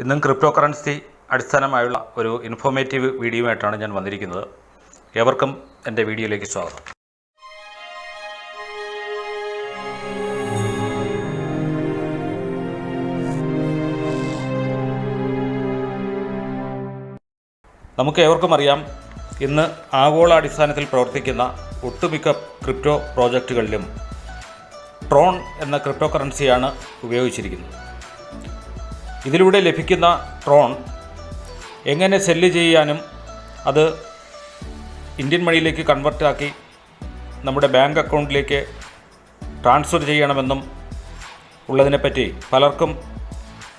ഇന്നും crypto currency അടിസ്ഥാനമായുള്ള ഒരു informative വീഡിയോയുമായിട്ടാണ് ഞാൻ വന്നിരിക്കുന്നത്. ഏവർക്കും എൻ്റെ വീഡിയോയിലേക്ക് സ്വാഗതം. നമുക്ക് ഏവർക്കും അറിയാം, ഇന്ന് ആഗോളാടിസ്ഥാനത്തിൽ പ്രവർത്തിക്കുന്ന ഒട്ടുമിക്ക ക്രിപ്റ്റോ പ്രോജക്റ്റുകളിലും ട്രോൺ എന്ന ക്രിപ്റ്റോ കറൻസിയാണ് ഉപയോഗിച്ചിരിക്കുന്നത്. ഇതിലൂടെ ലഭിക്കുന്ന ട്രോൺ എങ്ങനെ സെല്ല് ചെയ്യാനും അത് ഇന്ത്യൻ മണിയിലേക്ക് കൺവെർട്ടാക്കി നമ്മുടെ ബാങ്ക് അക്കൗണ്ടിലേക്ക് ട്രാൻസ്ഫർ ചെയ്യണമെന്നും ഉള്ളതിനെപ്പറ്റി പലർക്കും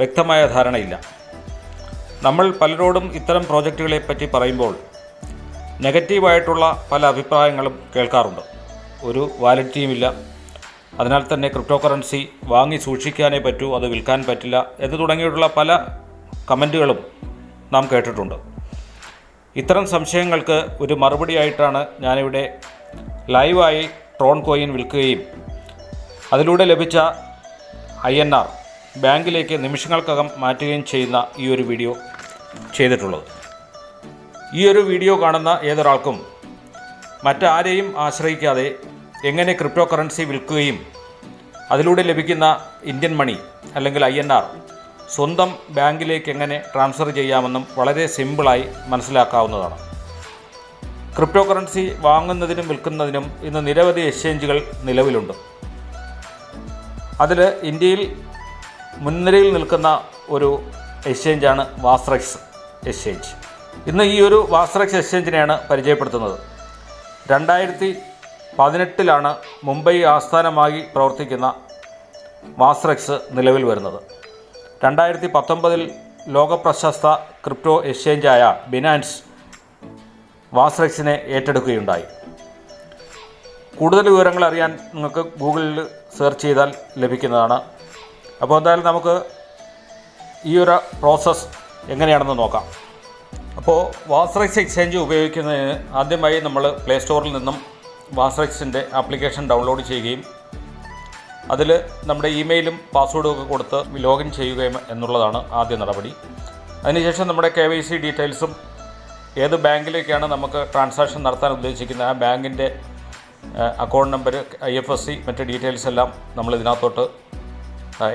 വ്യക്തമായ ധാരണയില്ല. നമ്മൾ പലരോടും ഇത്തരം പ്രോജക്റ്റുകളെപ്പറ്റി പറയുമ്പോൾ നെഗറ്റീവായിട്ടുള്ള പല അഭിപ്രായങ്ങളും കേൾക്കാറുണ്ട്. ഒരു വാലിഡിറ്റിയുമില്ല, അതിനാൽ തന്നെ ക്രിപ്റ്റോ കറൻസി വാങ്ങി സൂക്ഷിക്കാനേ പറ്റൂ, അത് വിൽക്കാൻ പറ്റില്ല എന്ന് തുടങ്ങിയിട്ടുള്ള പല കമൻറ്റുകളും നാം കേട്ടിട്ടുണ്ട്. ഇത്തരം സംശയങ്ങൾക്ക് ഒരു മറുപടിയായിട്ടാണ് ഞാനിവിടെ ലൈവായി ട്രോൺ കോയിൻ വിൽക്കുകയും അതിലൂടെ ലഭിച്ച INR ബാങ്കിലേക്ക് നിമിഷങ്ങൾക്കകം മാറ്റുകയും ചെയ്യുന്ന ഈ ഒരു വീഡിയോ ചെയ്തിട്ടുള്ളത്. ഈ ഒരു വീഡിയോ കാണുന്ന ഏതൊരാൾക്കും മറ്റാരെയും ആശ്രയിക്കാതെ എങ്ങനെ ക്രിപ്റ്റോ കറൻസി വിൽക്കുകയും അതിലൂടെ ലഭിക്കുന്ന ഇന്ത്യൻ മണി അല്ലെങ്കിൽ INR സ്വന്തം ബാങ്കിലേക്ക് എങ്ങനെ ട്രാൻസ്ഫർ ചെയ്യാമെന്നും വളരെ സിമ്പിളായി മനസ്സിലാക്കാവുന്നതാണ്. ക്രിപ്റ്റോ കറൻസി വാങ്ങുന്നതിനും വിൽക്കുന്നതിനും ഇന്ന് നിരവധി എക്സ്ചേഞ്ചുകൾ നിലവിലുണ്ട്. അതിൽ ഇന്ത്യയിൽ മുൻനിരയിൽ നിൽക്കുന്ന ഒരു എക്സ്ചേഞ്ചാണ് വാസ്റെക്സ് എക്സ്ചേഞ്ച്. ഇന്ന് ഈ ഒരു വാസ്റെക്സ് എക്സ്ചേഞ്ചിനെയാണ് പരിചയപ്പെടുത്തുന്നത്. 2018 മുംബൈ ആസ്ഥാനമായി പ്രവർത്തിക്കുന്ന വാസ്റെക്സ് നിലവിൽ വരുന്നത്. 2019 ലോകപ്രശസ്ത ക്രിപ്റ്റോ എക്സ്ചേഞ്ചായ ബിനാൻസ് വാസ്റെക്സിനെ ഏറ്റെടുക്കുകയുണ്ടായി. കൂടുതൽ വിവരങ്ങൾ അറിയാൻ നിങ്ങൾക്ക് ഗൂഗിളിൽ സെർച്ച് ചെയ്താൽ ലഭിക്കുന്നതാണ്. അപ്പോൾ എന്തായാലും നമുക്ക് ഈ ഒരു പ്രോസസ്സ് എങ്ങനെയാണെന്ന് നോക്കാം. അപ്പോൾ വാസ്റെക്സ് എക്സ്ചേഞ്ച് ഉപയോഗിക്കുന്നതിന് ആദ്യമായി നമ്മൾ പ്ലേ സ്റ്റോറിൽ നിന്നും വാസ്റെക്സിൻ്റെ ആപ്ലിക്കേഷൻ ഡൗൺലോഡ് ചെയ്യുകയും അതിൽ നമ്മുടെ ഇമെയിലും പാസ്വേഡും ഒക്കെ കൊടുത്ത് ലോഗിൻ ചെയ്യുകയും എന്നുള്ളതാണ് ആദ്യ നടപടി. അതിനുശേഷം നമ്മുടെ KYC ഡീറ്റെയിൽസും ഏത് ബാങ്കിലേക്കാണ് നമുക്ക് ട്രാൻസാക്ഷൻ നടത്താൻ ഉദ്ദേശിക്കുന്നത് ആ ബാങ്കിൻ്റെ അക്കൗണ്ട് നമ്പർ, IFSC മറ്റ് ഡീറ്റെയിൽസ് എല്ലാം നമ്മൾ ഇതിനകത്തോട്ട്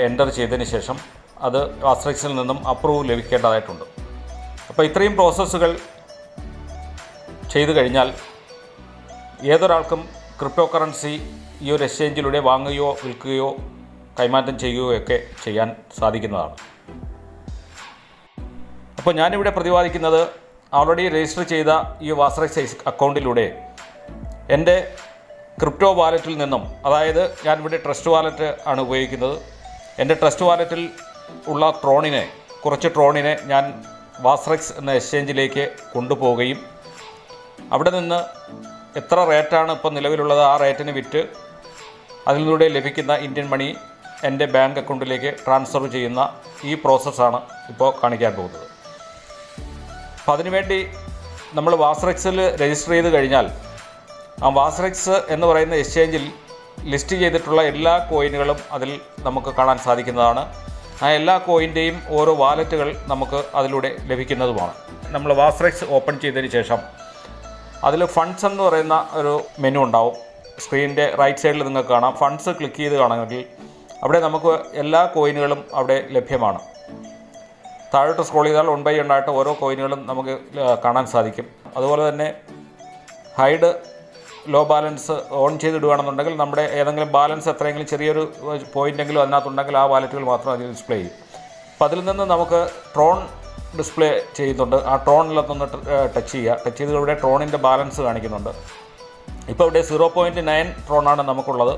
എൻ്റർ ചെയ്തതിന് ശേഷം അത് വാസ്റെക്സിൽ നിന്നും അപ്രൂവ് ലഭിക്കേണ്ടതായിട്ടുണ്ട്. അപ്പോൾ ഇത്രയും പ്രോസസ്സുകൾ ചെയ്തു കഴിഞ്ഞാൽ ഏതൊരാൾക്കും ക്രിപ്റ്റോ കറൻസി ഈ ഒരു എക്സ്ചേഞ്ചിലൂടെ വാങ്ങുകയോ വിൽക്കുകയോ കൈമാറ്റം ചെയ്യുകയോ ഒക്കെ ചെയ്യാൻ സാധിക്കുന്നതാണ്. അപ്പോൾ ഞാനിവിടെ പ്രതിപാദിക്കുന്നത് ഓൾറെഡി രജിസ്റ്റർ ചെയ്ത ഈ വാസ്റെക്സ് അക്കൗണ്ടിലൂടെ എൻ്റെ ക്രിപ്റ്റോ വാലറ്റിൽ നിന്നും, അതായത് ഞാനിവിടെ ട്രസ്റ്റ് വാലറ്റ് ആണ് ഉപയോഗിക്കുന്നത്, എൻ്റെ ട്രസ്റ്റ് വാലറ്റിൽ ഉള്ള കുറച്ച് ട്രോണിനെ ഞാൻ വാസ്റെക്സ് എന്ന എക്സ്ചേഞ്ചിലേക്ക് കൊണ്ടുപോവുകയും അവിടെ നിന്ന് എത്ര റേറ്റാണ് ഇപ്പോൾ നിലവിലുള്ളത് ആ റേറ്റിന് വിറ്റ് അതിലൂടെ ലഭിക്കുന്ന ഇന്ത്യൻ മണി എൻ്റെ ബാങ്ക് അക്കൗണ്ടിലേക്ക് ട്രാൻസ്ഫർ ചെയ്യുന്ന ഈ പ്രോസസ്സാണ് ഇപ്പോൾ കാണിക്കാൻ പോകുന്നത്. അപ്പോൾ അതിനുവേണ്ടി നമ്മൾ വാസ്റെക്സിൽ രജിസ്റ്റർ ചെയ്ത് കഴിഞ്ഞാൽ ആ വാസ്റെക്സ് എന്ന് പറയുന്ന എക്സ്ചേഞ്ചിൽ ലിസ്റ്റ് ചെയ്തിട്ടുള്ള എല്ലാ കോയിനുകളും അതിൽ നമുക്ക് കാണാൻ സാധിക്കുന്നതാണ്. ആ എല്ലാ കോയിൻ്റെയും ഓരോ വാലറ്റുകൾ നമുക്ക് അതിലൂടെ ലഭിക്കുന്നതുമാണ്. നമ്മൾ വാസ്റെക്സ് ഓപ്പൺ ചെയ്തതിന് ശേഷം അതിൽ ഫണ്ട്സ് എന്ന് പറയുന്ന ഒരു മെനു ഉണ്ടാവും. സ്ക്രീനിൻ്റെ റൈറ്റ് സൈഡിൽ നിങ്ങൾക്ക് കാണാം. ഫണ്ട്സ് ക്ലിക്ക് ചെയ്ത് കാണുമെങ്കിൽ അവിടെ നമുക്ക് എല്ലാ കോയിനുകളും അവിടെ ലഭ്യമാണ്. താഴോട്ട് സ്ക്രോൾ ചെയ്താൽ 1 by 1 ആയിട്ട് ഓരോ കോയിനുകളും നമുക്ക് കാണാൻ സാധിക്കും. അതുപോലെ തന്നെ ഹൈഡ് ലോ ബാലൻസ് ഓൺ ചെയ്തിടുകയാണെന്നുണ്ടെങ്കിൽ നമ്മുടെ ഏതെങ്കിലും ബാലൻസ് എത്രയെങ്കിലും ചെറിയൊരു പോയിൻ്റെങ്കിലും അതിനകത്തുണ്ടെങ്കിൽ ആ വാലറ്റുകൾ മാത്രം അതിൽ ഡിസ്പ്ലേ ചെയ്യും. അപ്പോൾ അതിൽ നിന്ന് നമുക്ക് ട്രോൺ ഡിസ്പ്ലേ ചെയ്യുന്നുണ്ട്. ആ ട്രോണിലൊന്ന് ടച്ച് ചെയ്ത് ഇവിടെ ട്രോണിൻ്റെ ബാലൻസ് കാണിക്കുന്നുണ്ട്. ഇപ്പോൾ ഇവിടെ 0.9 ട്രോണാണ് നമുക്കുള്ളത്.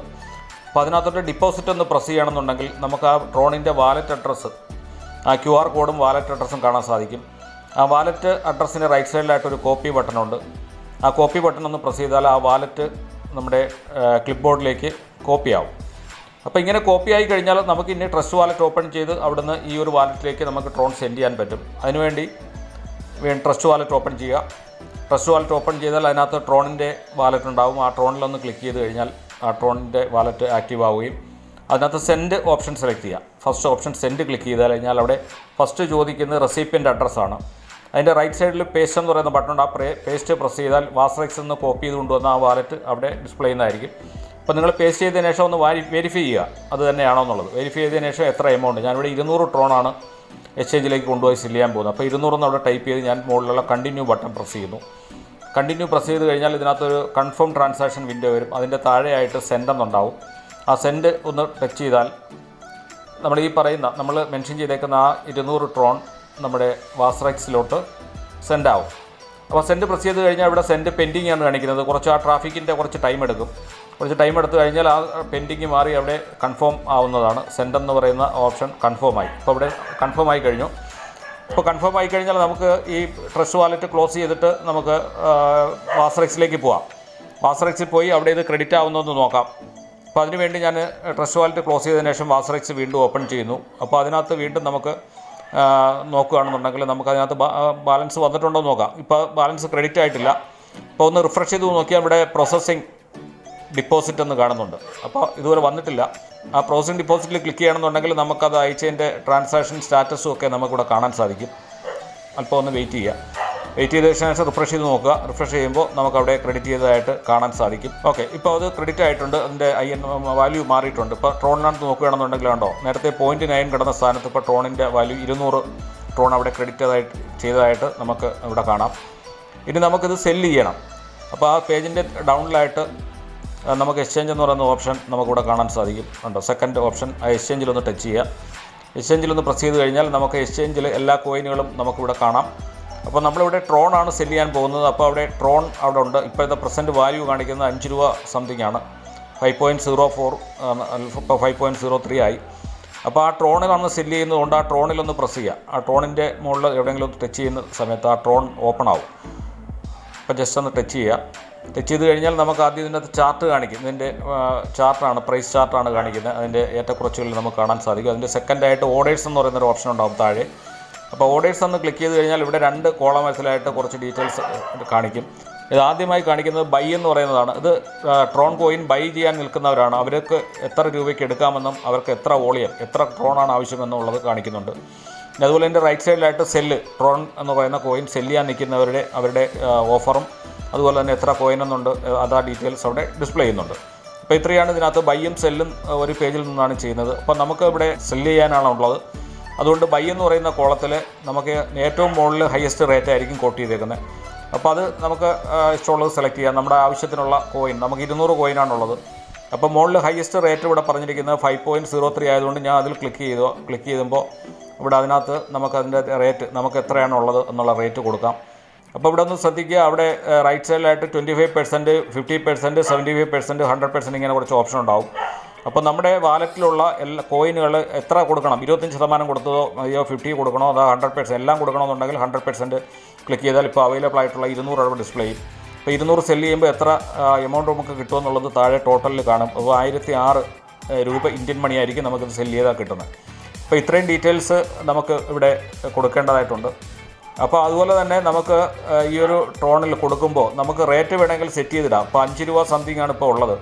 അപ്പോൾ അതിനകത്തോട്ട് ഡിപ്പോസിറ്റ് ഒന്ന് പ്രസ് ചെയ്യണമെന്നുണ്ടെങ്കിൽ നമുക്ക് ആ ട്രോണിൻ്റെ വാലറ്റ് അഡ്രസ്സ്, ആ QR കോഡും വാലറ്റ് അഡ്രസ്സും കാണാൻ സാധിക്കും. ആ വാലറ്റ് അഡ്രസ്സിന് റൈറ്റ് സൈഡിലായിട്ടൊരു കോപ്പി ബട്ടണുണ്ട്. ആ കോപ്പി ബട്ടൺ ഒന്ന് പ്രസ് ചെയ്താൽ ആ വാലറ്റ് നമ്മുടെ ക്ലിപ്പ് ബോർഡിലേക്ക് കോപ്പിയാവും. അപ്പോൾ ഇങ്ങനെ കോപ്പിയായി കഴിഞ്ഞാൽ നമുക്ക് ഇനി ട്രസ്റ്റ് വാലറ്റ് ഓപ്പൺ ചെയ്ത് അവിടുന്ന് ഈ ഒരു വാലറ്റിലേക്ക് നമുക്ക് ട്രോൺ സെൻഡ് ചെയ്യാൻ പറ്റും. അതിനുവേണ്ടി ട്രസ്റ്റ് വാലറ്റ് ഓപ്പൺ ചെയ്യുക. ട്രസ്റ്റ് വാലറ്റ് ഓപ്പൺ ചെയ്താൽ അതിനകത്ത് ട്രോണിൻ്റെ വാലറ്റ് ഉണ്ടാവും. ആ ട്രോണിലൊന്ന് ക്ലിക്ക് ചെയ്ത് കഴിഞ്ഞാൽ ആ ട്രോണിൻ്റെ വാലറ്റ് ആക്റ്റീവ് ആവുകയും അതിനകത്ത് സെൻഡ് ഓപ്ഷൻ സെലക്ട് ചെയ്യുക. ഫസ്റ്റ് ഓപ്ഷൻ സെൻഡ് ക്ലിക്ക് ചെയ്താൽ കഴിഞ്ഞാൽ അവിടെ ഫസ്റ്റ് ചോദിക്കുന്നത് റെസിപ്പിയൻ്റ് അഡ്രസ്സാണ്. അതിൻ്റെ റൈറ്റ് സൈഡിൽ പേസ്റ്റ് എന്ന് പറയുന്ന ബട്ടൺ ഉണ്ട്. ആ പേസ്റ്റ് പ്രസ് ചെയ്താൽ വാസ്റെക്സ് നിന്ന് കോപ്പി ചെയ്ത് കൊണ്ടുവന്ന ആ വാലറ്റ് അവിടെ ഡിസ്പ്ലേ ചെയ്യുന്നതായിരിക്കും. അപ്പോൾ നിങ്ങൾ പേസ്റ്റ് ചെയ്തതിന് ശേഷം ഒന്ന് വെരിഫൈ ചെയ്യുക അത് തന്നെയാണോ എന്നുള്ളത്. വെരിഫൈ ചെയ്തതിന് ശേഷം എത്ര എമൗണ്ട്, ഞാനിവിടെ 200 ട്രോണാണ് എക്സ്ചേഞ്ചിലേക്ക് കൊണ്ടുപോയി സെല് ചെയ്യാൻ പോകുന്നത്. അപ്പോൾ 200 അവിടെ ടൈപ്പ് ചെയ്ത് ഞാൻ മുകളിലുള്ള കണ്ടിന്യൂ ബട്ടൺ പ്രസ് ചെയ്യുന്നു. കണ്ടിന്യൂ പ്രസ് ചെയ്ത് കഴിഞ്ഞാൽ ഇതിനകത്തൊരു കൺഫേം ട്രാൻസാക്ഷൻ വിൻഡോ വരും. അതിൻ്റെ താഴെയായിട്ട് സെൻഡ് എന്നുണ്ടാവും. ആ സെൻഡ് ഒന്ന് ടച്ച് ചെയ്താൽ നമ്മൾ ഈ പറയുന്ന നമ്മൾ മെൻഷൻ ചെയ്തേക്കുന്ന ആ 200 ട്രോൺ നമ്മുടെ വാസ്റെക്സിലോട്ട് സെൻഡ് ആവും. അപ്പോൾ സെൻഡ് പ്രസ് ചെയ്ത് കഴിഞ്ഞാൽ ഇവിടെ സെൻഡ് പെൻഡിങ് ആണ് കാണിക്കുന്നത്. കുറച്ച് ആ ട്രാഫിക്കിൻ്റെ കുറച്ച് ടൈം എടുക്കും. കുറച്ച് ടൈം എടുത്തു കഴിഞ്ഞാൽ ആ പെൻഡിങ് മാറി അവിടെ കൺഫേം ആവുന്നതാണ്. സെൻഡ് എന്ന് പറയുന്ന ഓപ്ഷൻ കൺഫേം ആയി. ഇപ്പോൾ ഇവിടെ കൺഫേം ആയി കഴിഞ്ഞു. ഇപ്പോൾ കൺഫേം ആയി കഴിഞ്ഞാൽ നമുക്ക് ഈ ട്രസ്റ്റ് വാലറ്റ് ക്ലോസ് ചെയ്തിട്ട് നമുക്ക് വാസ്റെക്സിലേക്ക് പോവാം. വാസ്റെക്സിൽ പോയി അവിടെ ഇത് ക്രെഡിറ്റ് ആവുന്നതെന്ന് നോക്കാം. അപ്പോൾ അതിനുവേണ്ടി ഞാൻ ട്രസ്റ്റ് വാലറ്റ് ക്ലോസ് ചെയ്തതിന് ശേഷം വാസ്റെക്സ് വീണ്ടും ഓപ്പൺ ചെയ്യുന്നു. അപ്പോൾ അതിനകത്ത് വീണ്ടും നമുക്ക് നോക്കുകയാണെന്നുണ്ടെങ്കിൽ നമുക്കതിനകത്ത് ബാലൻസ് വന്നിട്ടുണ്ടോ എന്ന് നോക്കാം. ഇപ്പോൾ ബാലൻസ് ക്രെഡിറ്റ് ആയിട്ടില്ല. അപ്പോൾ ഒന്ന് റിഫ്രഷ് ചെയ്ത് നോക്കിയാൽ ഇവിടെ പ്രോസസ്സിംഗ് ഡിപ്പോസിറ്റ് എന്ന് കാണുന്നുണ്ട്. അപ്പോൾ ഇതുവരെ വന്നിട്ടില്ല. ആ പ്രോസസ്സിംഗ് ഡിപ്പോസിറ്റിൽ ക്ലിക്ക് ചെയ്യണമെന്നുണ്ടെങ്കിൽ നമുക്കത് അയച്ചതിൻ്റെ ട്രാൻസാക്ഷൻ സ്റ്റാറ്റസും ഒക്കെ നമുക്കിവിടെ കാണാൻ സാധിക്കും. അല്പം ഒന്ന് വെയിറ്റ് ചെയ്യുക. വെയിറ്റ് ചെയ്ത ശേഷം റിഫ്രഷ് ചെയ്ത് നോക്കുക. റിഫ്രഷ് ചെയ്യുമ്പോൾ നമുക്കവിടെ ക്രെഡിറ്റ് ചെയ്തതായിട്ട് കാണാൻ സാധിക്കും. ഓക്കെ, ഇപ്പോൾ അത് ക്രെഡിറ്റ് ആയിട്ടുണ്ട്. അതിൻ്റെ വാല്യൂ മാറിയിട്ടുണ്ട്. ഇപ്പോൾ ട്രോണിനകത്ത് നോക്കുകയാണെന്നുണ്ടെങ്കിൽ കണ്ടോ, നേരത്തെ 0.9 കിടന്ന സ്ഥാനത്ത് ഇപ്പോൾ ട്രോണിൻ്റെ വാല്യൂ 200 ട്രോൺ അവിടെ ക്രെഡിറ്റ് ചെയ്തതായിട്ട് നമുക്ക് ഇവിടെ കാണാം. ഇനി നമുക്കിത് സെല്ല് ചെയ്യണം. അപ്പോൾ ആ പേജിൻ്റെ ഡൗണിലായിട്ട് നമുക്ക് എക്സ്ചേഞ്ച് എന്ന് പറയുന്ന ഓപ്ഷൻ നമുക്കിവിടെ കാണാൻ സാധിക്കും. ഉണ്ടോ, സെക്കൻഡ് ഓപ്ഷൻ. ആ എക്സ്ചേഞ്ചിലൊന്ന് ടച്ച് ചെയ്യുക. എക്സ്ചേഞ്ചിലൊന്ന് പ്രസ് ചെയ്ത് കഴിഞ്ഞാൽ നമുക്ക് എക്സ്ചേഞ്ചിൽ എല്ലാ കോയിനുകളും നമുക്കിവിടെ കാണാം. അപ്പോൾ നമ്മളിവിടെ ട്രോൺ ആണ് സെല് ചെയ്യാൻ പോകുന്നത്. അപ്പോൾ അവിടെ ട്രോൺ അവിടെ ഉണ്ട്. ഇപ്പോഴത്തെ പ്രസൻറ്റ് വാല്യൂ കാണിക്കുന്നത് 5 രൂപ സംതിങ് ആണ്. 5.04 ഇപ്പോൾ 5.03 ആയി. അപ്പോൾ ആ ട്രോണിലാണ് സെല് ചെയ്യുന്നതുകൊണ്ട് ആ ട്രോണിലൊന്ന് പ്രസ് ചെയ്യുക. ആ ട്രോണിൻ്റെ മുകളിൽ എവിടെയെങ്കിലും ഒന്ന് ടച്ച് ചെയ്യുന്ന സമയത്ത് ആ ട്രോൺ ഓപ്പൺ ആവും. അപ്പോൾ ജസ്റ്റ് ഒന്ന് ടച്ച് ചെയ്യുക. ടച്ച് ചെയ്ത് കഴിഞ്ഞാൽ നമുക്ക് ആദ്യം ഇതിൻ്റെ ചാർട്ട് കാണിക്കും. ഇതിൻ്റെ ചാർട്ടാണ്, പ്രൈസ് ചാർട്ടാണ് കാണിക്കുന്നത്. അതിൻ്റെ ഏറ്റക്കുറച്ചുകൾ നമുക്ക് കാണാൻ സാധിക്കും. അതിൻ്റെ സെക്കൻഡായിട്ട് ഓർഡേഴ്സ് എന്ന് പറയുന്നൊരു ഓപ്ഷൻ ഉണ്ടാകും താഴെ. അപ്പോൾ ഓർഡേഴ്സ് എന്ന് ക്ലിക്ക് ചെയ്ത് കഴിഞ്ഞാൽ ഇവിടെ 2 കോളംസിലായിട്ട് കുറച്ച് ഡീറ്റെയിൽസ് കാണിക്കും. ഇത് ആദ്യമായി കാണിക്കുന്നത് ബൈ എന്ന് പറയുന്നതാണ്. ഇത് ട്രോൺ കോയിൻ ബൈ ചെയ്യാൻ നിൽക്കുന്നവരാണ്. അവർക്ക് എത്ര രൂപയ്ക്ക് എടുക്കാമെന്നും അവർക്ക് എത്ര വോളിയം, എത്ര ട്രോണാണ് ആവശ്യമെന്നുള്ളത് കാണിക്കുന്നുണ്ട്. അതുപോലെ എൻ്റെ റൈറ്റ് സൈഡിലായിട്ട് സെല്ല്, ട്രോൺ എന്ന് പറയുന്ന കോയിൻ സെല്ല് ചെയ്യാൻ അവരുടെ ഓഫറും അതുപോലെ തന്നെ എത്ര കോയിൻ എന്നുണ്ട് അതാ ഡീറ്റെയിൽസ് അവിടെ ഡിസ്പ്ലേ ചെയ്യുന്നുണ്ട്. അപ്പോൾ ഇത്രയാണ് ഇതിനകത്ത് ബൈയും സെല്ലും ഒരു പേജിൽ നിന്നാണ് ചെയ്യുന്നത്. അപ്പോൾ നമുക്ക് ഇവിടെ സെല്ല് ചെയ്യാനാണ് ഉള്ളത്. അതുകൊണ്ട് ബൈ എന്ന് പറയുന്ന കോളത്തിൽ നമുക്ക് ഏറ്റവും മുകളിൽ ഹയസ്റ്റ് റേറ്റ് ആയിരിക്കും കോട്ട് ചെയ്തേക്കുന്നത്. അപ്പോൾ അത് നമുക്ക് ഇഷ്ടമുള്ളത് സെലക്ട് ചെയ്യാം. നമ്മുടെ ആവശ്യത്തിനുള്ള കോയിൻ നമുക്ക് 200 കോയിനാണുള്ളത്. അപ്പോൾ മുകളിൽ ഹയസ്റ്റ് റേറ്റ് ഇവിടെ പറഞ്ഞിരിക്കുന്നത് 5.03 ആയതുകൊണ്ട് ഞാൻ അതിൽ ക്ലിക്ക് ചെയ്യുമ്പോൾ ഇവിടെ അതിനകത്ത് നമുക്കതിൻ്റെ റേറ്റ് നമുക്ക് എത്രയാണുള്ളത് എന്നുള്ള റേറ്റ് കൊടുക്കാം. അപ്പോൾ ഇവിടെ ഒന്ന് ശ്രദ്ധിക്കുക. അവിടെ റൈറ്റ് സൈഡിലായിട്ട് 25%, 50%, 75%, 100% ഇങ്ങനെ കുറച്ച് ഓപ്ഷൻ ഉണ്ടാവും. അപ്പോൾ നമ്മുടെ വാലറ്റിലുള്ള എല്ലാ കോയിനുകൾ എത്ര കൊടുക്കണം, 25% കൊടുത്തതോ അയ്യോ 50 കൊടുക്കണോ അതോ 100% എല്ലാം കൊടുക്കണമെന്നുണ്ടെങ്കിൽ 100% ക്ലിക്ക് ചെയ്താൽ ഇപ്പോൾ അവൈലബിൾ ആയിട്ടുള്ള 200 അവിടെ ഡിസ്പ്ലേ ചെയ്യും. ഇപ്പോൾ 200 സെല്ല് ചെയ്യുമ്പോൾ എത്ര എമൗണ്ട് നമുക്ക് കിട്ടുമെന്നുള്ളത് താഴെ ടോട്ടലിൽ കാണും. അപ്പോൾ 1006 രൂപ ഇന്ത്യൻ മണി ആയിരിക്കും നമുക്കിത് സെല്ല് ചെയ്താൽ കിട്ടുന്നത്. അപ്പോൾ ഇത്രയും ഡീറ്റെയിൽസ് നമുക്ക് ഇവിടെ കൊടുക്കേണ്ടതായിട്ടുണ്ട്. അപ്പോൾ അതുപോലെ തന്നെ നമുക്ക് ഈ ഒരു ട്രോണിൽ കൊടുക്കുമ്പോൾ നമുക്ക് റേറ്റ് വേണമെങ്കിൽ സെറ്റ് ചെയ്തിടാം. അപ്പോൾ 5 രൂപ സംതിങ് ആണ് ഇപ്പോൾ ഉള്ളത്.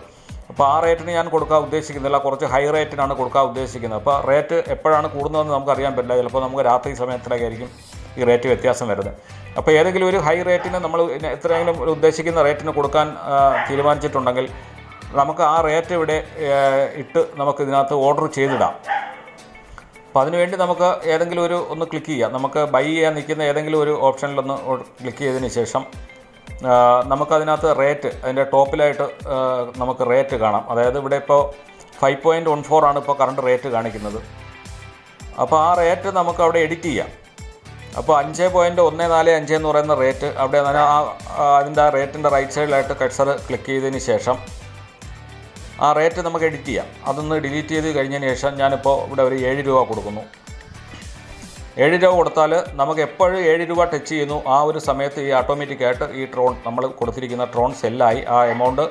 അപ്പോൾ ആ റേറ്റിന് ഞാൻ കൊടുക്കാൻ ഉദ്ദേശിക്കുന്നില്ല, കുറച്ച് ഹൈ റേറ്റിനാണ് കൊടുക്കാൻ ഉദ്ദേശിക്കുന്നത്. അപ്പോൾ റേറ്റ് എപ്പോഴാണ് കൂടുന്നതെന്ന് നമുക്ക് അറിയാൻ പറ്റില്ല. ചിലപ്പോൾ നമുക്ക് രാത്രി സമയത്തിലേക്കായിരിക്കും ഈ റേറ്റ് വ്യത്യാസം വരുന്നത്. അപ്പോൾ ഏതെങ്കിലും ഒരു ഹൈ റേറ്റിന് നമ്മൾ എത്രയെങ്കിലും ഒരു ഉദ്ദേശിക്കുന്ന റേറ്റിന് കൊടുക്കാൻ തീരുമാനിച്ചിട്ടുണ്ടെങ്കിൽ നമുക്ക് ആ റേറ്റ് ഇവിടെ ഇട്ട് നമുക്ക് ഇതിനകത്ത് ഓർഡർ ചെയ്തിടാം. അപ്പോൾ അതിനുവേണ്ടി നമുക്ക് ഏതെങ്കിലും ഒന്ന് ക്ലിക്ക് ചെയ്യാം. നമുക്ക് ബൈ ചെയ്യാൻ നിൽക്കുന്ന ഏതെങ്കിലും ഒരു ഓപ്ഷനിലൊന്ന് ക്ലിക്ക് ചെയ്തതിന് ശേഷം നമുക്കതിനകത്ത് റേറ്റ്, അതിൻ്റെ ടോപ്പിലായിട്ട് നമുക്ക് റേറ്റ് കാണാം. അതായത് ഇവിടെ ഇപ്പോൾ 5.14 ആണ് ഇപ്പോൾ കറണ്ട് റേറ്റ് കാണിക്കുന്നത്. അപ്പോൾ ആ റേറ്റ് നമുക്ക് അവിടെ എഡിറ്റ് ചെയ്യാം. അപ്പോൾ 5.145 എന്ന് പറയുന്ന റേറ്റ് അവിടെ അതിൻ്റെ ആ റേറ്റിൻ്റെ റൈറ്റ് സൈഡിലായിട്ട് കഴ്സർ ക്ലിക്ക് ചെയ്തതിന് ശേഷം ആ റേറ്റ് നമുക്ക് എഡിറ്റ് ചെയ്യാം. അതൊന്ന് ഡിലീറ്റ് ചെയ്ത് കഴിഞ്ഞതിന് ശേഷം ഞാനിപ്പോൾ ഇവിടെ ഒരു 7 രൂപ കൊടുക്കുന്നു. 7 രൂപ കൊടുത്താൽ നമുക്ക് എപ്പോഴും 7 രൂപ ടച്ച് ചെയ്യുന്നു ആ ഒരു സമയത്ത് ഈ ഓട്ടോമാറ്റിക്കായിട്ട് ഈ ട്രോൺ നമ്മൾ കൊടുത്തിരിക്കുന്ന ട്രോൺ സെല്ലായി ആ എമൗണ്ട്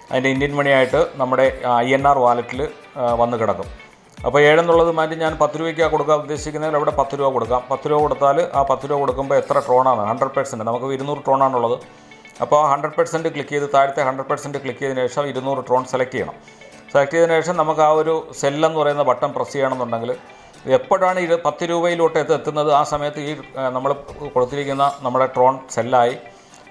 അതിൻ്റെ ഇന്ത്യൻ മണിയായിട്ട് നമ്മുടെ INR വാലറ്റിൽ വന്ന് കിടക്കും. അപ്പോൾ 7 എന്നുള്ളത് മാറ്റി ഞാൻ 10 രൂപയ്ക്കാണ് കൊടുക്കാൻ ഉദ്ദേശിക്കുന്നതിൽ അവിടെ 10 രൂപ കൊടുക്കാം. 10 രൂപ കൊടുത്താൽ ആ 10 രൂപ കൊടുക്കുമ്പോൾ എത്ര ട്രോണാണ്, 100%, നമുക്ക് 200 ട്രോണാണുള്ളത്. അപ്പോൾ 100% ക്ലിക്ക് ചെയ്ത് താഴത്തെ 100% ക്ലിക്ക് ചെയ്തതിന് ശേഷം 200 ട്രോൺ സെലക്ട് ചെയ്യണം. സെലക്ട് ചെയ്തതിന് ശേഷം നമുക്ക് ആ ഒരു സെല്ലെന്ന് പറയുന്ന ബട്ടൺ പ്രസ് ചെയ്യണമെന്നുണ്ടെങ്കിൽ എപ്പോഴാണ് 10 രൂപയിലോട്ട് എത്തുന്നത് ആ സമയത്ത് ഈ നമ്മൾ കൊടുത്തിരിക്കുന്ന നമ്മുടെ ട്രോൺ സെല്ലായി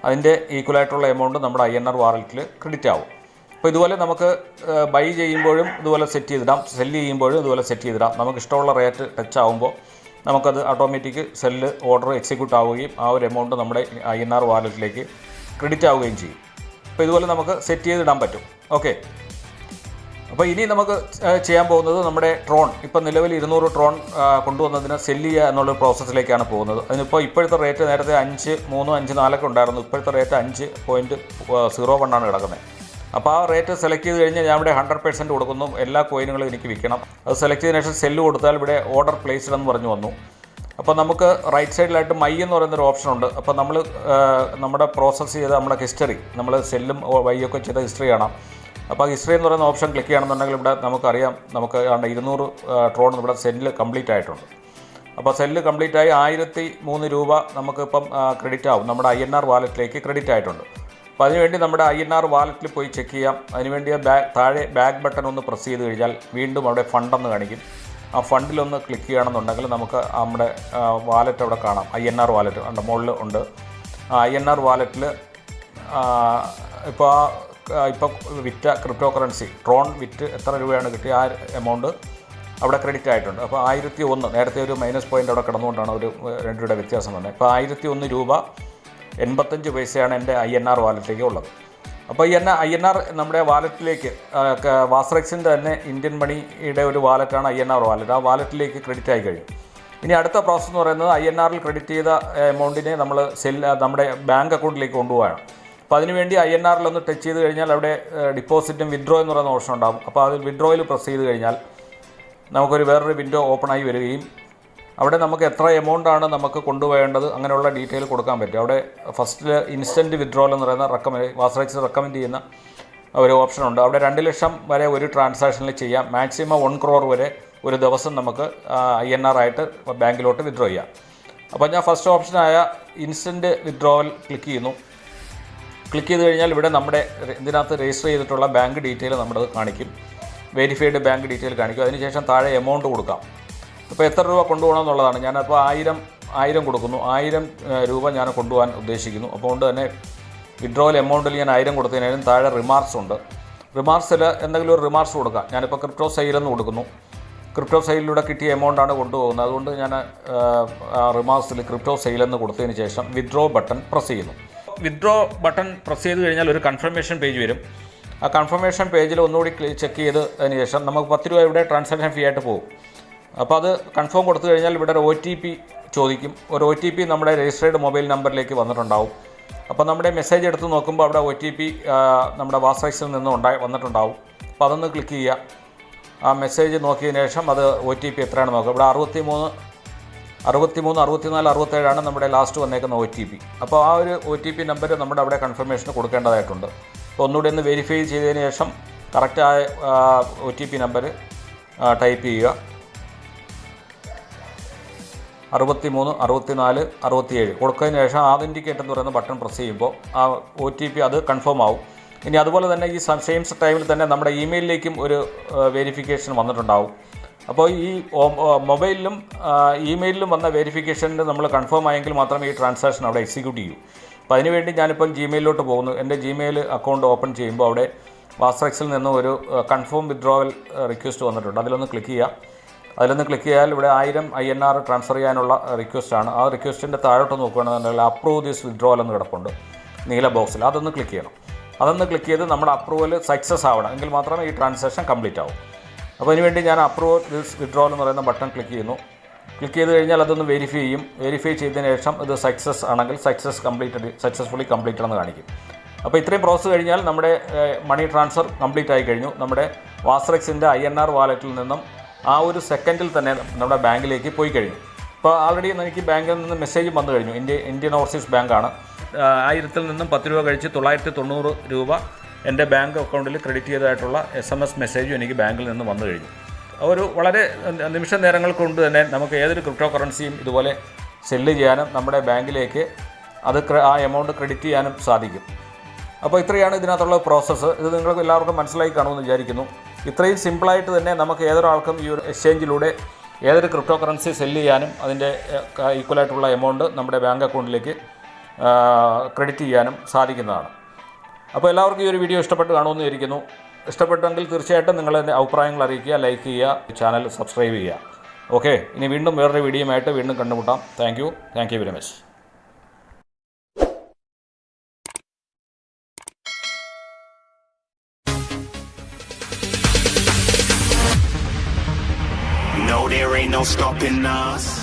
അതിൻ്റെ ഈക്വലായിട്ടുള്ള എമൗണ്ട് നമ്മുടെ INR വാലറ്റിൽ ക്രെഡിറ്റ് ആവും. അപ്പോൾ ഇതുപോലെ നമുക്ക് ബൈ ചെയ്യുമ്പോഴും ഇതുപോലെ സെറ്റ് ചെയ്തിടാം, സെല്ല് ചെയ്യുമ്പോഴും ഇതുപോലെ സെറ്റ് ചെയ്തിടാം. നമുക്ക് ഇഷ്ടമുള്ള റേറ്റ് ടച്ച് ആകുമ്പോൾ നമുക്കത് ഓട്ടോമാറ്റിക് സെല്ല് ഓർഡർ എക്സിക്യൂട്ട് ആവുകയും ആ ഒരു എമൗണ്ട് നമ്മുടെ INR വാലറ്റിലേക്ക് ക്രെഡിറ്റ് ആവുകയും ചെയ്യും. അപ്പോൾ ഇതുപോലെ നമുക്ക് സെറ്റ് ചെയ്തിടാൻ പറ്റും. ഓക്കെ, അപ്പോൾ ഇനി നമുക്ക് ചെയ്യാൻ പോകുന്നത് നമ്മുടെ ട്രോൺ ഇപ്പം നിലവിൽ 200 ട്രോൺ കൊണ്ടുവന്നതിന് സെല്ല് ചെയ്യുക എന്നുള്ള പ്രോസസ്സിലേക്കാണ് പോകുന്നത്. ഇപ്പോഴത്തെ റേറ്റ് നേരത്തെ 5.3, 5.4 ഉണ്ടായിരുന്നു. ഇപ്പോഴത്തെ റേറ്റ് 5.01 ആണ് കിടക്കുന്നത്. അപ്പോൾ ആ റേറ്റ് സെലക്ട് ചെയ്ത് കഴിഞ്ഞാൽ ഞാൻ ഇവിടെ 100% കൊടുക്കുന്നു. എല്ലാ കോയിനുകളും എനിക്ക് വിൽക്കണം. അത് സെലക്ട് ചെയ്തതിനു ശേഷം സെല്ല് കൊടുത്താൽ ഇവിടെ ഓർഡർ പ്ലേസ്ഡ് എന്ന് പറഞ്ഞു വന്നു. അപ്പോൾ നമുക്ക് റൈറ്റ് സൈഡിലായിട്ട് മൈ എന്ന് പറയുന്നൊരു ഓപ്ഷനുണ്ട്. അപ്പോൾ നമ്മൾ നമ്മുടെ പ്രോസസ്സ് ചെയ്ത നമ്മുടെ ഹിസ്റ്ററി, നമ്മൾ സെല്ലും വൈയൊക്കെ ചെയ്ത ഹിസ്റ്ററി കാണാം. അപ്പോൾ ഹിസ്റ്ററി എന്ന് പറയുന്ന ഓപ്ഷൻ ക്ലിക്ക് ചെയ്യണമെന്നുണ്ടെങ്കിൽ ഇവിടെ നമുക്കറിയാം, നമുക്ക് 200 ട്രോൺ ഇവിടെ സെല്ല് കംപ്ലീറ്റ് ആയിട്ടുണ്ട്. അപ്പോൾ സെല്ല് കംപ്ലീറ്റ് ആയി 1003 രൂപ നമുക്കിപ്പം ക്രെഡിറ്റ് ആവും, നമ്മുടെ INR വാലറ്റിലേക്ക് ക്രെഡിറ്റ് ആയിട്ടുണ്ട്. അപ്പോൾ അതിനുവേണ്ടി നമ്മുടെ INR വാലറ്റിൽ പോയി ചെക്ക് ചെയ്യാം. അതിനുവേണ്ടി താഴെ ബാക്ക് ബട്ടൺ ഒന്ന് പ്രസ് ചെയ്ത് കഴിഞ്ഞാൽ വീണ്ടും അവിടെ ഫണ്ടെന്ന് കാണിക്കും. ആ ഫണ്ടിലൊന്ന് ക്ലിക്ക് ചെയ്യണമെന്നുണ്ടെങ്കിൽ നമുക്ക് നമ്മുടെ വാലറ്റ് അവിടെ കാണാം. INR വാലറ്റ് ഉണ്ട്, മുകളിൽ ഉണ്ട്. INR വാലറ്റിൽ ഇപ്പോൾ വിറ്റ ക്രിപ്റ്റോ കറൻസി ട്രോൺ വിറ്റ് എത്ര രൂപയാണ് കിട്ടിയ ആ എമൗണ്ട് അവിടെ ക്രെഡിറ്റ് ആയിട്ടുണ്ട്. അപ്പോൾ 1001, നേരത്തെ ഒരു മൈനസ് പോയിൻ്റ് അവിടെ കിടന്നുകൊണ്ടാണ് ഒരു 2 രൂപയുടെ വ്യത്യാസം വന്നത്. ഇപ്പോൾ 1001 രൂപ 85 പൈസയാണ് എൻ്റെ INR വാലറ്റിലേക്ക് ഉള്ളത്. അപ്പോൾ ഈ INR നമ്മുടെ വാലറ്റിലേക്ക് വാസ്റെക്സിൻ്റെ തന്നെ ഇന്ത്യൻ മണിയുടെ ഒരു വാലറ്റാണ് INR വാലറ്റ്. ആ വാലറ്റിലേക്ക് ക്രെഡിറ്റ് ആയി കഴിഞ്ഞു. ഇനി അടുത്ത പ്രോസസ്സ് എന്ന് പറയുന്നത് INRൽ ക്രെഡിറ്റ് ചെയ്ത എമൗണ്ടിനെ നമ്മൾ നമ്മുടെ ബാങ്ക് അക്കൗണ്ടിലേക്ക് കൊണ്ടുപോകണം. അപ്പോൾ അതിനുവേണ്ടി INRലൊന്ന് ടച്ച് ചെയ്ത് കഴിഞ്ഞാൽ അവിടെ ഡിപ്പോസിറ്റും വിഡ്രോ എന്ന് പറയുന്ന ഓപ്ഷൻ ഉണ്ടാകും. അപ്പോൾ അതിൽ വിഡ്രോയിൽ പ്രസ് ചെയ്ത് കഴിഞ്ഞാൽ നമുക്കൊരു വേറൊരു വിൻഡോ ഓപ്പണായി വരികയും അവിടെ നമുക്ക് എത്ര എമൗണ്ടാണ് നമുക്ക് കൊണ്ടുപോകേണ്ടത് അങ്ങനെയുള്ള ഡീറ്റെയിൽ കൊടുക്കാൻ പറ്റും. അവിടെ ഫസ്റ്റിൽ ഇൻസ്റ്റൻറ്റ് വിഡ്രോൽ എന്ന് പറയുന്ന വാസ്റെക്സ് റെക്കമെൻഡ് ചെയ്യുന്ന ഒരു ഓപ്ഷനുണ്ട്. അവിടെ 2 ലക്ഷം വരെ ഒരു ട്രാൻസാക്ഷനിൽ ചെയ്യാം. മാക്സിമം 1 crore വരെ ഒരു ദിവസം നമുക്ക് INR ആയിട്ട് ബാങ്കിലോട്ട് വിഡ്രോ ചെയ്യാം. അപ്പോൾ ഞാൻ ഫസ്റ്റ് ഓപ്ഷനായ ഇൻസ്റ്റൻറ്റ് വിഡ്രോവൽ ക്ലിക്ക് ചെയ്യുന്നു. ക്ലിക്ക് ചെയ്ത് കഴിഞ്ഞാൽ ഇവിടെ നമ്മുടെ ഇതിനകത്ത് രജിസ്റ്റർ ചെയ്തിട്ടുള്ള ബാങ്ക് ഡീറ്റെയിൽ നമ്മളത് കാണിക്കും. വെരിഫൈഡ് ബാങ്ക് ഡീറ്റെയിൽ കാണിക്കും. അതിനുശേഷം താഴെ എമൗണ്ട് കൊടുക്കാം. അപ്പോൾ എത്ര രൂപ കൊണ്ടുപോകണം എന്നുള്ളതാണ്. ഞാനപ്പോൾ 1000 കൊടുക്കുന്നു. 1000 രൂപ ഞാൻ കൊണ്ടുപോകാൻ ഉദ്ദേശിക്കുന്നു. അപ്പോൾ കൊണ്ട് തന്നെ വിഡ്രോവൽ എമൗണ്ടിൽ ഞാൻ 1000 കൊടുത്തതിനും താഴെ റിമാർക്സ് ഉണ്ട്. റിമാർക്സിൽ എന്തെങ്കിലും ഒരു റിമാർക്സ് കൊടുക്കാം. ഞാനിപ്പോൾ ക്രിപ്റ്റോ സെയിലെന്ന് കൊടുക്കുന്നു. ക്രിപ്റ്റോ സെയിലിലൂടെ കിട്ടിയ എമൗണ്ടാണ് കൊണ്ടുപോകുന്നത്. അതുകൊണ്ട് ഞാൻ റിമാർക്സിൽ ക്രിപ്റ്റോ സെയിലെന്ന് കൊടുത്തതിന് ശേഷം വിഡ്രോ ബട്ടൺ പ്രസ് ചെയ്യുന്നു. വിഡ്രോ ബട്ടൺ പ്രസ് ചെയ്ത് കഴിഞ്ഞാൽ ഒരു കൺഫർമേഷൻ പേജ് വരും. ആ കൺഫർമേഷൻ പേജിൽ ഒന്നുകൂടി ചെക്ക് ചെയ്തതിന് ശേഷം നമുക്ക് 10 രൂപ ഇവിടെ ട്രാൻസാക്ഷൻ ഫീ ആയിട്ട് പോകും. അപ്പോൾ അത് കൺഫേം കൊടുത്തു കഴിഞ്ഞാൽ ഇവിടെ ഒരു OTP ചോദിക്കും. ഒരു OTP നമ്മുടെ രജിസ്റ്റേർഡ് മൊബൈൽ നമ്പറിലേക്ക് വന്നിട്ടുണ്ടാവും. അപ്പോൾ നമ്മുടെ മെസ്സേജ് എടുത്ത് നോക്കുമ്പോൾ അവിടെ OTP നമ്മുടെ വാസ്റെക്സിൽ നിന്ന് വന്നിട്ടുണ്ടാവും. അപ്പോൾ അതൊന്ന് ക്ലിക്ക് ചെയ്യുക. ആ മെസ്സേജ് നോക്കിയതിന് ശേഷം അത് OTP എത്രയാണ് നോക്കുക. ഇവിടെ 63, 64, 67 നമ്മുടെ ലാസ്റ്റ് വന്നേക്കുന്ന OTP. അപ്പോൾ ആ ഒരു OTP നമ്പർ നമ്മുടെ അവിടെ കൺഫർമേഷന് കൊടുക്കേണ്ടതായിട്ടുണ്ട്. അപ്പോൾ ഒന്നുകൂടി ഒന്ന് വെരിഫൈ ചെയ്തതിന് ശേഷം കറക്റ്റായ OTP നമ്പർ ടൈപ്പ് ചെയ്യുക. 63, 64, 67 കൊടുത്തതിന് ശേഷം ആതൻറ്റിക്കേറ്റ് എന്ന് പറയുന്ന ബട്ടൺ പ്രസ് ചെയ്യുമ്പോൾ ആ OTP അത് കൺഫേം ആവും. ഇനി അതുപോലെ തന്നെ ഈ സെയിം ടൈമിൽ തന്നെ നമ്മുടെ ഇമെയിലിലേക്കും ഒരു വെരിഫിക്കേഷൻ വന്നിട്ടുണ്ടാവും. അപ്പോൾ ഈ മൊബൈലിലും ഇമെയിലിലും വന്ന വെരിഫിക്കേഷനിൽ നമ്മൾ കൺഫേം ആയെങ്കിൽ മാത്രമേ ഈ ട്രാൻസാക്ഷൻ അവിടെ എക്സിക്യൂട്ട് ചെയ്യൂ. അപ്പോൾ അതിനുവേണ്ടി ഞാനിപ്പം ജിമെയിലോട്ട് പോകുന്നു. എൻ്റെ ജിമെയിൽ അക്കൗണ്ട് ഓപ്പൺ ചെയ്യുമ്പോൾ അവിടെ വാസ്റെക്സിൽ നിന്ന് ഒരു കൺഫേം വിഡ്രോവൽ റിക്വസ്റ്റ് വന്നിട്ടുണ്ട്. അതിലൊന്ന് ക്ലിക്ക് ചെയ്യുക. അതിലൊന്ന് ക്ലിക്ക് ചെയ്താൽ ഇവിടെ 1000 INR ട്രാൻസ്ഫർ ചെയ്യാനുള്ള റിക്വസ്റ്റാണ്. ആ റിക്വസ്റ്റിൻ്റെ താഴോട്ട് നോക്കുകയാണെന്നുണ്ടെങ്കിൽ അപ്രൂവ് ദിസ് വിഡ്രോവൽ എന്ന് കിടപ്പുണ്ട് നീല ബോക്സിൽ. അതൊന്ന് ക്ലിക്ക് ചെയ്യണം. അതൊന്ന് ക്ലിക്ക് ചെയ്ത് നമ്മുടെ അപ്രൂവൽ സക്സസ് ആവണം, എങ്കിൽ മാത്രമേ ഈ ട്രാൻസാക്ഷൻ കംപ്ലീറ്റ് ആവും. അപ്പോൾ അതിനുവേണ്ടി ഞാൻ അപ്രൂവ് ദിസ് വിഡ്രോവൽ എന്ന് പറയുന്ന ബട്ടൺ ക്ലിക്ക് ചെയ്യുന്നു. ക്ലിക്ക് ചെയ്ത് കഴിഞ്ഞാൽ അതൊന്ന് വെരിഫൈ ചെയ്യും. വെരിഫൈ ചെയ്തതിന് ശേഷം ഇത് സക്സസ് ആണെങ്കിൽ സക്സസ്ഫുള്ളി കംപ്ലീറ്റഡ് എന്ന് കാണിക്കും. അപ്പോൾ ഇത്രയും പ്രോസസ്സ് കഴിഞ്ഞാൽ നമ്മുടെ മണി ട്രാൻസ്ഫർ കംപ്ലീറ്റ് ആയി കഴിഞ്ഞു. നമ്മുടെ വാസ്റെക്സിൻ്റെ INR വാലറ്റിൽ നിന്നും ആ ഒരു സെക്കൻഡിൽ തന്നെ നമ്മുടെ ബാങ്കിലേക്ക് പോയി കഴിഞ്ഞു. ഇപ്പോൾ ആൾറെഡി എനിക്ക് ബാങ്കിൽ നിന്ന് മെസ്സേജും വന്നു കഴിഞ്ഞു. ഇന്ത്യൻ ഓവർസീസ് ബാങ്കാണ്. 1000-ൽ നിന്നും 10 രൂപ കഴിച്ച് 990 രൂപ എൻ്റെ ബാങ്ക് അക്കൗണ്ടിൽ ക്രെഡിറ്റ് ചെയ്തതായിട്ടുള്ള SMS മെസ്സേജും എനിക്ക് ബാങ്കിൽ നിന്ന് വന്നു കഴിഞ്ഞു. ഒരു വളരെ നിമിഷ നേരങ്ങൾ കൊണ്ട് തന്നെ നമുക്ക് ഏതൊരു ക്രിപ്റ്റോ കറൻസിയും ഇതുപോലെ സെല്ല് ചെയ്യാനും നമ്മുടെ ബാങ്കിലേക്ക് ആ എമൗണ്ട് ക്രെഡിറ്റ് ചെയ്യാനും സാധിക്കും. അപ്പോൾ ഇത്രയാണ് ഇതിനകത്തുള്ള പ്രോസസ്സ്. ഇത് നിങ്ങൾക്ക് എല്ലാവർക്കും മനസ്സിലായി കാണുമെന്ന് വിചാരിക്കുന്നു. ഇത്രയും സിമ്പിളായിട്ട് തന്നെ നമുക്ക് ഏതൊരാൾക്കും ഈ ഒരു എക്സ്ചേഞ്ചിലൂടെ ഏതൊരു ക്രിപ്റ്റോ കറൻസി സെല്ല് ചെയ്യാനും അതിൻ്റെ ഈക്വലായിട്ടുള്ള എമൗണ്ട് നമ്മുടെ ബാങ്ക് അക്കൗണ്ടിലേക്ക് ക്രെഡിറ്റ് ചെയ്യാനും സാധിക്കുന്നതാണ്. അപ്പോൾ എല്ലാവർക്കും ഈ ഒരു വീഡിയോ ഇഷ്ടപ്പെട്ട് കാണുമെന്ന് വിചാരിക്കുന്നു. ഇഷ്ടപ്പെട്ടെങ്കിൽ തീർച്ചയായിട്ടും നിങ്ങളുടെ അഭിപ്രായങ്ങൾ അറിയിക്കുക, ലൈക്ക് ചെയ്യുക, ചാനൽ സബ്സ്ക്രൈബ് ചെയ്യുക. ഓക്കെ, ഇനി വീണ്ടും വേറൊരു വീഡിയോയുമായിട്ട് വീണ്ടും കണ്ടുമുട്ടാം. Thank you very much. No, there ain't no stopping us.